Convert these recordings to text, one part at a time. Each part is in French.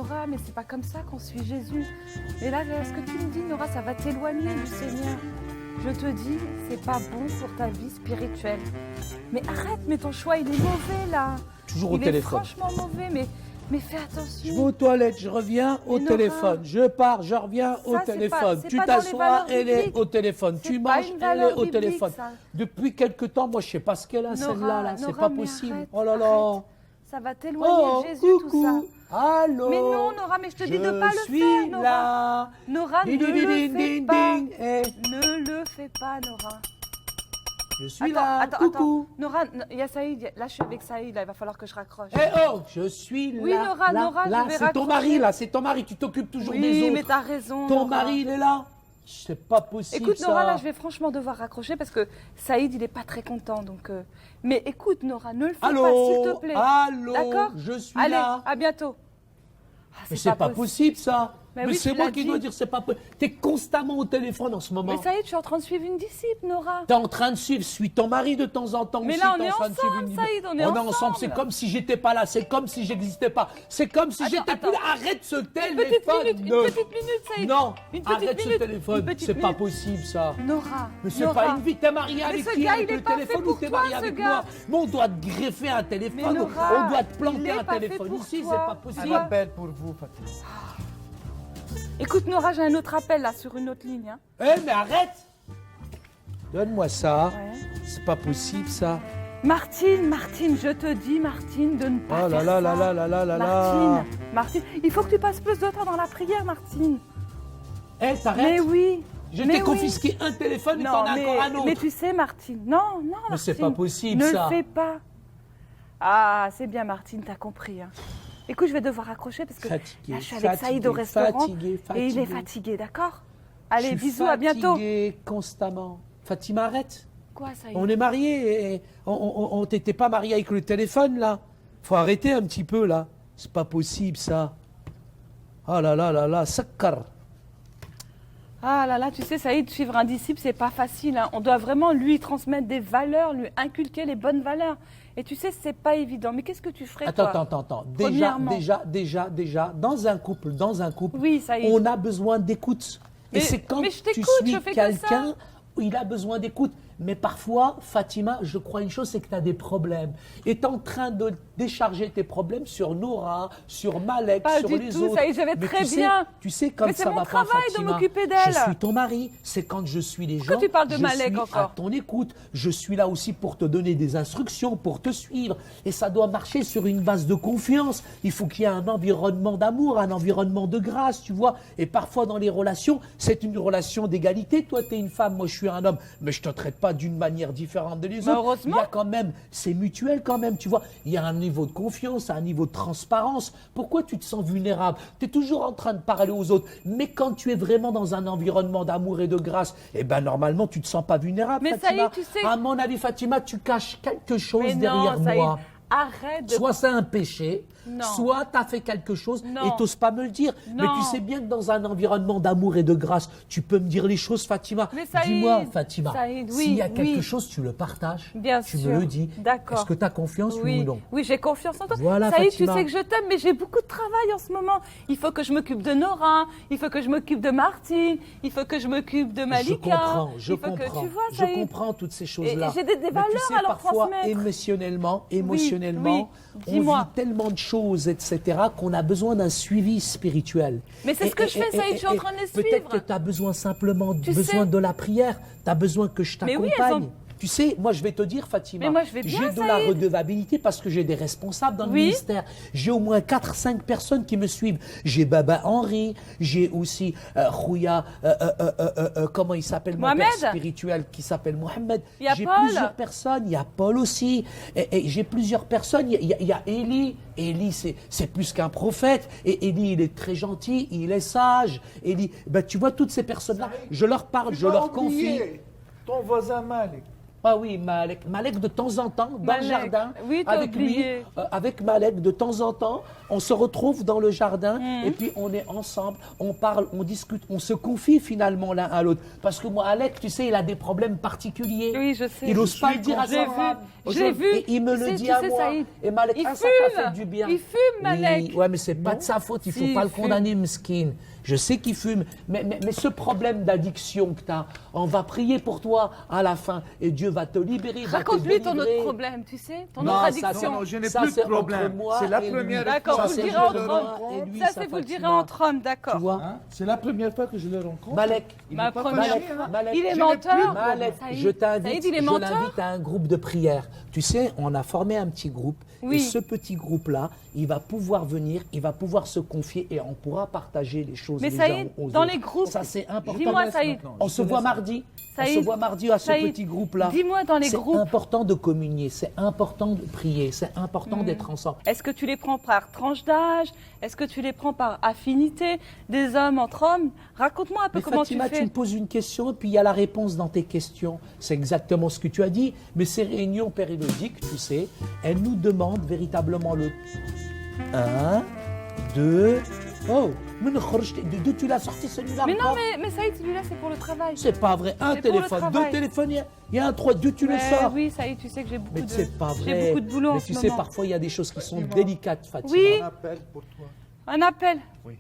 Nora, mais c'est pas comme ça qu'on suit Jésus. Et là, ce que tu me dis, Nora, ça va t'éloigner du Seigneur. Je te dis, c'est pas bon pour ta vie spirituelle. Mais arrête, mais ton choix, il est mauvais là. Toujours au téléphone. Il est franchement mauvais, mais fais attention. Je vais aux toilettes, je reviens au téléphone. Je pars, je reviens au téléphone. Tu t'assois, elle est au téléphone. Tu manges, elle est au téléphone. Depuis quelque temps, moi, je sais pas ce qu'elle a, celle-là. Là. C'est pas possible. Arrête, oh là là. Ça va t'éloigner de Jésus, tout ça. Allô. Mais non, Nora, mais je te dis de pas le faire, Nora. Là. Nora, ne le fais pas. Ne le fais pas, Nora. Je suis là. Coucou. Nora, il y a Saïd. Là, je suis avec Saïd. Là, il va falloir que je raccroche. Je suis là. Oui, Nora, là, je vais raccrocher. C'est ton mari, là. C'est ton mari. Tu t'occupes toujours des autres. Oui, mais t'as raison. Ton mari, il est là. C'est pas possible. Écoute, ça. Nora, là, je vais franchement devoir raccrocher parce que Saïd, il est pas très content. Donc, mais écoute, Nora, ne le fais pas, s'il te plaît. Allô. D'accord. Je suis Allez, là. à bientôt. Mais c'est pas possible, ça. Mais oui, c'est moi qui dit. dois dire c'est pas possible. T'es constamment au téléphone en ce moment. Mais Saïd, je suis en train de suivre une disciple, Nora. T'es en train de suivre, suis ton mari de temps en temps. Mais là, on est ensemble, Saïd, on est ensemble. C'est comme si j'étais pas là, c'est comme si j'existais pas. C'est comme si j'étais plus là. Arrête ce téléphone. Une petite minute, Saïd. Non, une petite arrête minute. ce téléphone. C'est pas possible, ça. Nora. Mais c'est pas une vie. T'es marié avec qui? Gars, Avec le téléphone ou t'es marié avec moi? Mais on doit te greffer un téléphone. On doit te planter un téléphone ici, c'est pas possible. Un appel pour vous, Fatima. Écoute, Nora, j'ai un autre appel là sur une autre ligne. Hein. Mais arrête! Donne-moi ça. Ouais. C'est pas possible, ça. Martine, je te dis, Martine, de ne pas faire ça. Martine, il faut que tu passes plus de temps dans la prière, Martine. T'arrêtes? Mais oui. Je t'ai confisqué un téléphone et t'en as encore un autre. Mais tu sais, Martine, non, Martine. Mais c'est pas possible, ça. Ne le fais pas. Ah, c'est bien, Martine, t'as compris. Hein. Écoute, je vais devoir raccrocher parce que là, je suis avec Saïd au restaurant et il est fatigué, d'accord? Allez, bisous, à bientôt. Fatigué constamment. Fatima, arrête. Quoi, Saïd? On est mariés et on t'était pas marié avec le téléphone, là. Faut arrêter un petit peu, là. C'est pas possible, ça. Ah là là là là, sakkar. Ah là là, tu sais, Saïd, suivre un disciple, c'est pas facile. Hein. On doit vraiment lui transmettre des valeurs, lui inculquer les bonnes valeurs. Et tu sais, c'est pas évident. Mais qu'est-ce que tu ferais, toi? Attends. Déjà, dans un couple, oui, Saïd, on a besoin d'écoute. Et c'est quand tu suis quelqu'un, il a besoin d'écoute. Mais parfois, Fatima, je crois une chose, c'est que tu as des problèmes. Et tu es en train de décharger tes problèmes sur Nora, sur Malek, sur les autres. Ça y est, je vais très bien. Tu sais, comme ça va pas, Fatima. Mais c'est mon travail de m'occuper d'elle. Je suis ton mari. C'est quand je suis les gens. Quand tu parles de Malek encore. Je suis à ton écoute. Je suis là aussi pour te donner des instructions, pour te suivre. Et ça doit marcher sur une base de confiance. Il faut qu'il y ait un environnement d'amour, un environnement de grâce, tu vois. Et parfois, dans les relations, c'est une relation d'égalité. Toi, tu es une femme, moi, je suis un homme. Mais je te traite pas d'une manière différente de les autres. Heureusement. Il y a quand même, c'est mutuel quand même, tu vois. Il y a un niveau de confiance, un niveau de transparence. Pourquoi tu te sens vulnérable? Tu es toujours en train de parler aux autres. Mais quand tu es vraiment dans un environnement d'amour et de grâce, eh ben normalement, tu te sens pas vulnérable, mais Fatima. Ça y est, tu sais... À mon avis, Fatima, tu caches quelque chose mais derrière non, moi. Arrête de... Soit c'est un péché, soit tu as fait quelque chose et tu n'oses pas me le dire. Mais tu sais bien que dans un environnement d'amour et de grâce, tu peux me dire les choses, Fatima. Dis-moi, Fatima, s'il y a quelque chose, tu le partages. Bien tu sûr. me le dis. D'accord. Est-ce que tu as confiance, oui ou non? Oui, j'ai confiance en toi. Voilà, Saïd, Fatima. tu sais que je t'aime, mais j'ai beaucoup de travail en ce moment. Il faut que je m'occupe de Nora, il faut que je m'occupe de Martine, il faut que je m'occupe de Malika. Je comprends toutes ces choses-là. J'ai des valeurs tu sais, à leur parfois, transmettre. émotionnellement, on vit tellement de choses, etc., qu'on a besoin d'un suivi spirituel. Mais c'est ce que je fais, Saïd, je suis en train de les suivre. Peut-être que tu as besoin simplement de la prière, tu as besoin que je t'accompagne. Tu sais, moi je vais te dire, Fatima, j'ai de la redevabilité parce que j'ai des responsables dans le ministère. J'ai au moins 4-5 personnes qui me suivent. J'ai Baba Henri, j'ai aussi Khouya, comment il s'appelle, mon père spirituel qui s'appelle Mohamed. J'ai plusieurs personnes, il y a Paul aussi, et j'ai plusieurs personnes. Il y a Élie. Élie, c'est plus qu'un prophète. Et Élie, il est très gentil, il est sage. Élie, ben, tu vois, toutes ces personnes-là, je leur parle, je leur confie. Ton voisin Malik. Ah oui, Malek. Malek, de temps en temps, dans le jardin, oui, avec lui, avec Malek, de temps en temps, on se retrouve dans le jardin et puis on est ensemble, on parle, on discute, on se confie finalement l'un à l'autre. Parce que moi, Malek, tu sais, il a des problèmes particuliers. Oui, je sais. Il n'ose pas le dire à sa femme. Je l'ai vu. Et il me le dit à moi. Saïd. Et Malek, il ça fume. fait du bien. Il fume, Malek. Oui, ouais, mais c'est pas de sa faute, il ne faut pas le condamner, Mskin. Je sais qu'il fume, mais ce problème d'addiction que tu as, on va prier pour toi à la fin et Dieu va te libérer. Raconte-lui ton autre problème, tu sais, ton autre addiction. Non, je n'ai plus de problème. C'est la première fois. D'accord, vous le direz entre hommes. Ça, c'est vous le direz entre hommes, d'accord. C'est la première fois que je le rencontre. Malek, il est menteur. Malek, je l'invite à un groupe de prière. Tu sais, on a formé un petit groupe. Et ce petit groupe-là, il va pouvoir venir, il va pouvoir se confier et on pourra partager les choses. Mais Saïd, dans les groupes, ça c'est important. Dis-moi, Saïd. On se voit mardi. On se voit mardi à ce petit groupe-là. Dis-moi dans les groupes. C'est important de communier, c'est important de prier, c'est important d'être ensemble. Est-ce que tu les prends par tranche d'âge? Est-ce que tu les prends par affinité des hommes entre hommes? Raconte-moi un peu comment Fatima, tu fais. tu me poses une question et puis il y a la réponse dans tes questions. C'est exactement ce que tu as dit. Mais ces réunions périodiques, tu sais, elles nous demandent véritablement le 1, 2... Oh, d'où tu l'as sorti celui-là? Mais non, mais Saïd, celui-là, c'est pour le travail. C'est pas vrai. Un téléphone, deux téléphones, il y a un 3, d'où tu le sors? Oui, Saïd, tu sais que j'ai beaucoup de... Mais c'est pas vrai. J'ai beaucoup de boulot en ce moment. Mais tu sais, parfois, il y a des choses qui sont délicates, Fatima. Oui. Un appel pour toi. Un appel? Oui.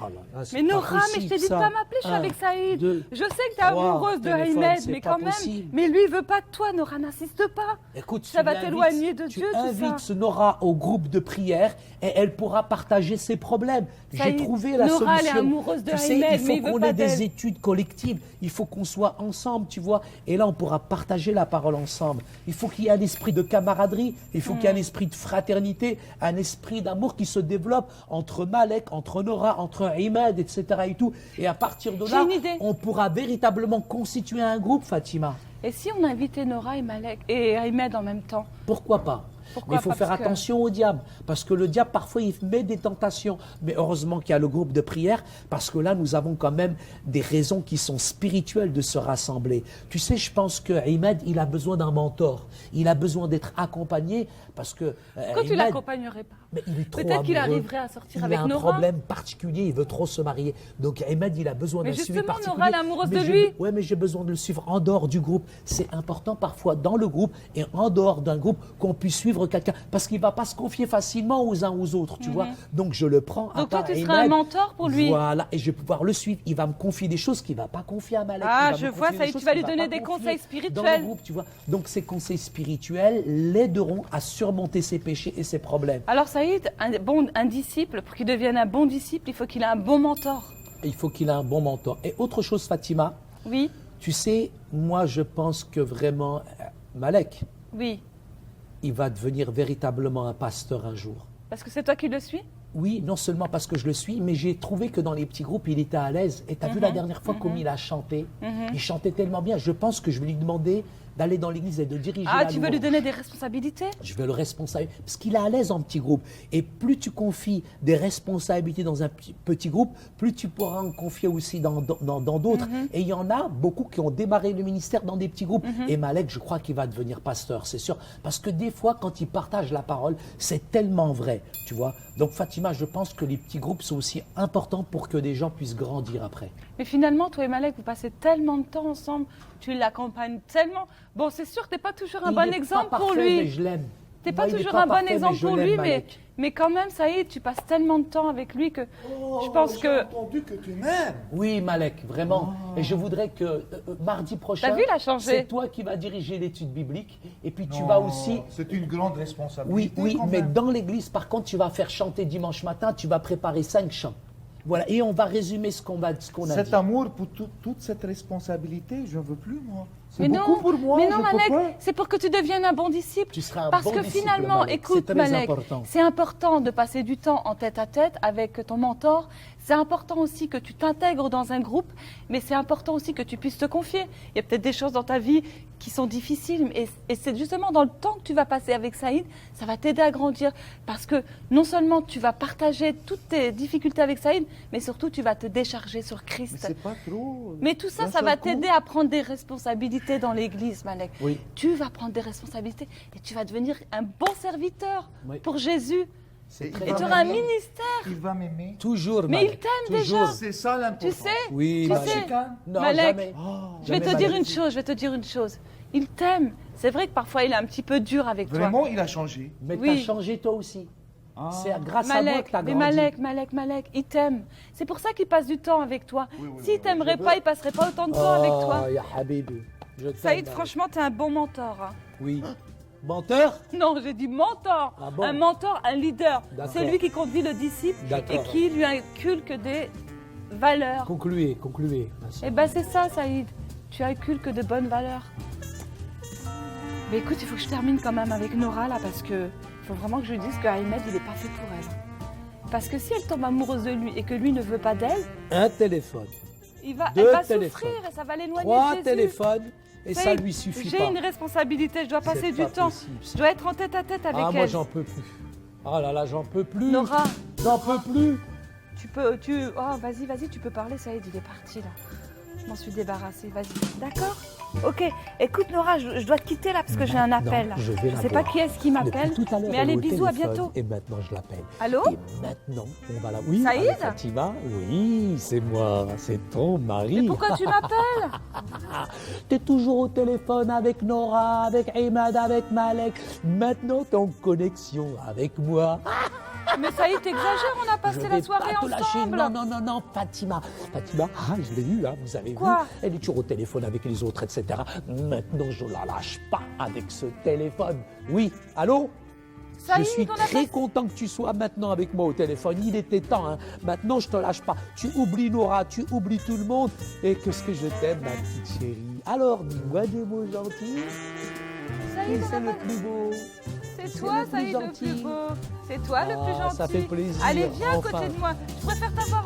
Oh là, mais Nora, mais je t'ai dit de pas m'appeler, je suis avec Saïd. Je sais que tu es amoureuse de Ahmed, mais quand même. Mais lui, il veut pas de toi, Nora, n'insiste pas. Écoute, ça va t'éloigner de Dieu, tout ça. Tu invites Nora au groupe de prière et elle pourra partager ses problèmes. J'ai trouvé la solution. Nora, elle est amoureuse de Ahmed, mais il veut pas d'elle. Il faut qu'on ait des études collectives. Il faut qu'on soit ensemble, tu vois. Et là, on pourra partager la parole ensemble. Il faut qu'il y ait un esprit de camaraderie. Il faut qu'il y ait un esprit de fraternité, un esprit d'amour qui se développe entre Malek, entre Nora, entre Ahmed, etc. Et tout. Et à partir de là, on pourra véritablement constituer un groupe, Fatima. Et si on invitait Nora et Malek et Ahmed en même temps? Pourquoi pas? Mais il faut faire attention au diable, parce que le diable, parfois, il met des tentations. Mais heureusement qu'il y a le groupe de prière, parce que là, nous avons quand même des raisons qui sont spirituelles de se rassembler. Tu sais, je pense que Ahmed, il a besoin d'un mentor. Il a besoin d'être accompagné, parce que... Pourquoi tu ne l'accompagnerais pas? Peut-être qu'il arriverait à sortir avec Nora. Il a un problème particulier, il veut trop se marier. Donc Ahmed, il a besoin d'un suivi particulier. Mais justement, Nora, l'amoureuse de lui. Oui, mais j'ai besoin de le suivre en dehors du groupe. C'est important parfois dans le groupe et en dehors d'un groupe qu'on puisse suivre quelqu'un. Parce qu'il ne va pas se confier facilement aux uns aux autres, tu vois. Donc je le prends à part. Donc toi, tu seras un mentor pour lui. Voilà, et je vais pouvoir le suivre. Il va me confier des choses qu'il ne va pas confier à Malek. Ah, je vois, ça y est, tu vas lui donner des conseils spirituels. Dans le groupe, tu vois. Donc ces conseils spirituels l'aideront à surmonter ses péchés et ses problèmes. Alors Saïd, un disciple, pour qu'il devienne un bon disciple, il faut qu'il ait un bon mentor. Il faut qu'il ait un bon mentor. Et autre chose, Fatima. Oui. Tu sais, moi, je pense que vraiment, Malek. Oui. Il va devenir véritablement un pasteur un jour. Parce que c'est toi qui le suis? Oui, non seulement parce que je le suis, mais j'ai trouvé que dans les petits groupes, il était à l'aise. Et tu as vu la dernière fois comme il a chanté? Il chantait tellement bien. Je pense que je vais lui demander d'aller dans l'église et de diriger la louange. Tu veux lui donner des responsabilités? Je veux le responsabiliser, parce qu'il est à l'aise en petit groupe. Et plus tu confies des responsabilités dans un petit groupe, plus tu pourras en confier aussi dans d'autres. Et il y en a beaucoup qui ont démarré le ministère dans des petits groupes. Et Malek, je crois qu'il va devenir pasteur, c'est sûr. Parce que des fois, quand il partage la parole, c'est tellement vrai, tu vois. Donc Fatima, je pense que les petits groupes sont aussi importants pour que des gens puissent grandir après. Mais finalement, toi et Malek, vous passez tellement de temps ensemble, tu l'accompagnes tellement. Bon, c'est sûr que tu n'es pas toujours un bon exemple pour lui. Mais je l'aime. Tu n'es pas toujours un bon exemple pour lui, mais quand même, ça y est, tu passes tellement de temps avec lui que je pense que... J'ai entendu que tu m'aimes. Oui, Malek, vraiment. Et je voudrais que mardi prochain, t'as vu, il a changé. C'est toi qui vas diriger l'étude biblique. Et puis tu vas aussi... C'est une grande responsabilité. Oui, mais dans l'église, par contre, tu vas faire chanter dimanche matin, tu vas préparer 5 chants. Voilà, et on va résumer ce qu'on a dit. Cet amour pour toute cette responsabilité, je ne veux plus, moi. C'est beaucoup pour moi. Mais non, Malek, c'est pour que tu deviennes un bon disciple. Tu seras un Parce bon que disciple, finalement, Malek. écoute, Malek, c'est important de passer du temps en tête-à-tête avec ton mentor. C'est important aussi que tu t'intègres dans un groupe, mais c'est important aussi que tu puisses te confier. Il y a peut-être des choses dans ta vie qui sont difficiles, et c'est justement dans le temps que tu vas passer avec Saïd, ça va t'aider à grandir. Parce que non seulement tu vas partager toutes tes difficultés avec Saïd, mais surtout tu vas te décharger sur Christ. Mais c'est pas trop. Mais tout ça, ça va t'aider à prendre des responsabilités responsabilités dans l'église, Malek. Oui. Tu vas prendre des responsabilités et tu vas devenir un bon serviteur pour Jésus. Et tu auras un ministère. Il va m'aimer. Toujours, mais Malek. il t'aime Toujours. déjà. C'est ça l'important. Tu sais, Oui, tu Malek. sais. Non, Malek, jamais. je vais te Jamais, dire Malek. une chose, Il t'aime. C'est vrai que parfois il est un petit peu dur avec toi. Vraiment, il a changé. Mais Oui. t'as changé toi aussi. Ah. C'est grâce à moi que t'as grandi. Malek, il t'aime. C'est pour ça qu'il passe du temps avec toi. Oui, oui, S'il oui, t'aimerait pas, il passerait pas autant de temps avec toi. Ya Habibi. Je t'aime, Saïd, Malek. franchement, t'es un bon mentor. Hein. Oui. Menteur? Non, j'ai dit mentor. Ah bon? Un mentor, un leader. D'accord. C'est lui qui conduit le disciple D'accord. et qui lui inculque des valeurs. Concluez. Eh ben c'est ça, Saïd. Tu inculques de bonnes valeurs. Mais écoute, il faut que je termine quand même avec Nora là parce que il faut vraiment que je lui dise que Ahmed, il est pas fait pour elle. Parce que si elle tombe amoureuse de lui et que lui ne veut pas d'elle, Un téléphone. elle Deux va téléphones. souffrir et ça va l'éloigner 3 de Jésus. téléphones et ça Saïd, lui suffit pas. J'ai une responsabilité, je dois passer C'est du pas temps. possible, ça. Je dois être en tête à tête avec Ah, elle. moi j'en peux plus. Oh là là, j'en peux plus. Nora, J'en peux plus. Oh, vas-y, tu peux parler, Saïd, il est parti là. Je m'en suis débarrassée, vas-y. D'accord? Ok, écoute Nora, je dois te quitter là parce que j'ai un appel. Là. Je vais la sais pas voir. qui est-ce qui m'appelle, Depuis tout à l'heure, mais elle est allez, au bisous, à téléphone, bientôt. Et maintenant, je l'appelle. Allô? Et maintenant, on va la... Oui, Saïd? allô, Fatima? Oui, c'est moi, c'est ton mari. Mais pourquoi tu m'appelles? T'es toujours au téléphone avec Nora, avec Ahmed, avec Malek. Maintenant, t'es en connexion avec moi. Mais Saïd, t'exagères, on a Je passé vais la soirée pas te lâcher. ensemble. Non, Fatima. Fatima, je l'ai eu, hein, vous avez Quoi? vu. Elle est toujours au téléphone avec les autres, etc. Maintenant, je la lâche pas avec ce téléphone. Oui, allô? Saïd, je suis on a très passé- content que tu sois maintenant avec moi au téléphone. Il était temps, hein. Maintenant, je te lâche pas. Tu oublies Nora, tu oublies tout le monde. Et qu'est-ce que je t'aime, ma petite chérie. Alors, dis-moi des mots gentils. Saïd, Qui on c'est a le pas- plus beau? C'est toi, le plus Saïd, le gentil. plus beau. C'est toi le plus Ah, gentil. ça fait plaisir, Allez, viens à enfin. côté de moi. Je préfère t'avoir